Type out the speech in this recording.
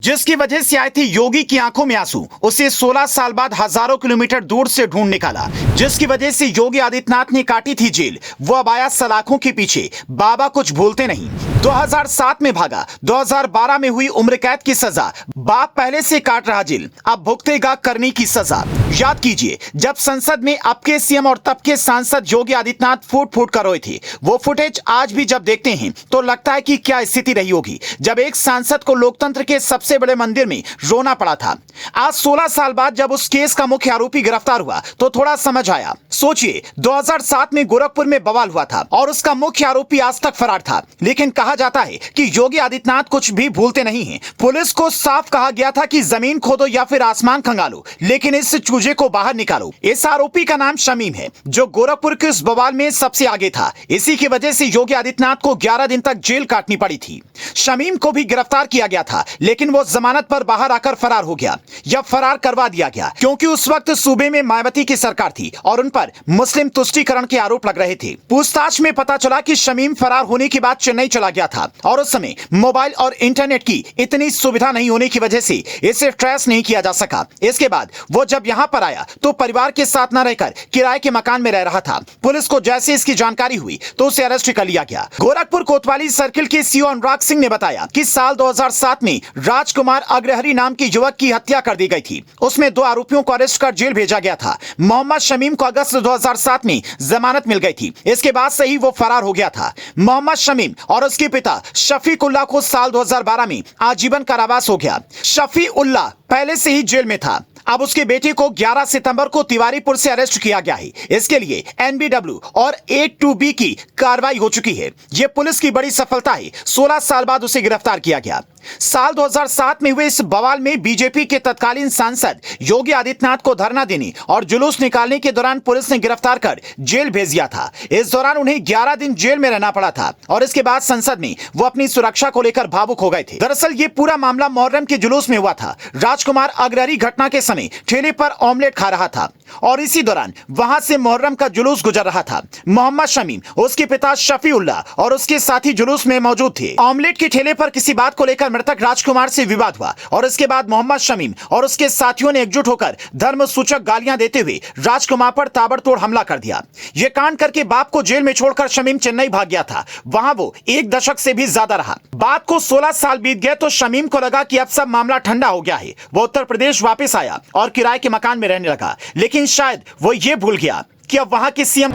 जिसकी वजह से आई थी योगी की आंखों में आंसू। उसे 16 साल बाद हजारों किलोमीटर दूर से ढूंढ निकाला, जिसकी वजह से योगी आदित्यनाथ ने काटी थी जेल। वो अब आया सलाखों के पीछे। बाबा कुछ भूलते नहीं। 2007 में भागा, 2012 में हुई उम्र कैद की सजा। बाप पहले से काट रहा जेल, अब भुगतेगा करनी की सजा। याद कीजिए, जब संसद में अब के सीएम और तब के सांसद योगी आदित्यनाथ फूट फूट कर रोए थे। वो फुटेज आज भी जब देखते हैं तो लगता है कि क्या स्थिति रही होगी जब एक सांसद को लोकतंत्र के सबसे बड़े मंदिर में रोना पड़ा था। आज 16 साल बाद जब उस केस का मुख्य आरोपी गिरफ्तार हुआ तो थोड़ा समझ आया। सोचिए, 2007 में गोरखपुर में बवाल हुआ था और उसका मुख्य आरोपी आज तक फरार था। लेकिन कहा जाता है कि योगी आदित्यनाथ कुछ भी भूलते नहीं हैं। पुलिस को साफ कहा गया था कि जमीन खोदो या फिर आसमान खंगालो, लेकिन इस चूजे को बाहर निकालो। इस आरोपी का नाम शमीम है, जो गोरखपुर के उस बवाल में सबसे आगे था। इसी की वजह से योगी आदित्यनाथ को 11 दिन तक जेल काटनी पड़ी थी। शमीम को भी गिरफ्तार किया गया था, लेकिन वो जमानत पर बाहर आकर फरार हो गया या फरार करवा दिया गया, क्योंकि उस वक्त सूबे में मायावती की सरकार थी और उन पर मुस्लिम तुष्टीकरण के आरोप लग रहे थे। पूछताछ में पता चला कि शमीम फरार होने के बाद चेन्नई चला गया था और उस समय मोबाइल और इंटरनेट की इतनी सुविधा नहीं होने की वजह से इसे ट्रेस नहीं किया जा सका। इसके बाद वो जब यहाँ पर आया तो परिवार के साथ न रहकर किराए के मकान में रह रहा था। पुलिस को जैसे इसकी जानकारी हुई तो उसे अरेस्ट कर लिया गया। गोरखपुर कोतवाली सर्किल के सीओ अनुराग सिंह ने बताया कि साल 2007 में राजकुमार अग्रहरी नाम के युवक की हत्या कर दी गई थी। उसमें 2 आरोपियों को अरेस्ट कर जेल भेजा गया था। मोहम्मद शमीम को अगस्त 2007 में जमानत मिल गई थी। इसके बाद से ही वो फरार हो गया था। मोहम्मद शमीम और उसके पिता शफीकुल्लाह को साल 2012 में आजीवन कारावास हो गया। शफीउल्लाह पहले से ही जेल में था। अब उसके बेटे को 11 सितंबर को तिवारीपुर से अरेस्ट किया गया है। इसके लिए एनबीडब्ल्यू और 8-2B की कार्रवाई हो चुकी है। यह पुलिस की बड़ी सफलता है। 16 साल बाद उसे गिरफ्तार किया गया। साल 2007 में हुए इस बवाल में बीजेपी के तत्कालीन सांसद योगी आदित्यनाथ को धरना देने और जुलूस निकालने के दौरान पुलिस ने गिरफ्तार कर जेल भेज दिया था। इस दौरान उन्हें 11 दिन जेल में रहना पड़ा था और इसके बाद संसद में वो अपनी सुरक्षा को लेकर भावुक हो गए थे। दरअसल ये पूरा मामला मुहर्रम के जुलूस में हुआ था। राजकुमार अग्रहरी घटना के समय ठेले पर ऑमलेट खा रहा था और इसी दौरान वहां से मुहर्रम का जुलूस गुजर रहा था। मोहम्मद शमीम, उसके पिता शफीउल्लाह और उसके साथी जुलूस में मौजूद थे। ऑमलेट के ठेले पर किसी बात को लेकर मृतक राजकुमार से विवाद हुआ और इसके बाद मोहम्मद शमीम और उसके साथियों ने एकजुट होकर धर्म सूचक गालियां देते हुए राजकुमार पर ताबड़तोड़ हमला कर दिया। यह कांड करके बाप को जेल में छोड़कर शमीम चेन्नई भाग गया था। वहां वो 1 दशक से भी ज्यादा रहा। बात को 16 साल बीत गए तो शमीम को लगा कि अब सब मामला ठंडा हो गया है। वो उत्तर प्रदेश वापस आया और किराए के मकान में रहने लगा, लेकिन शायद वो ये भूल गया कि अब वहां के सीएम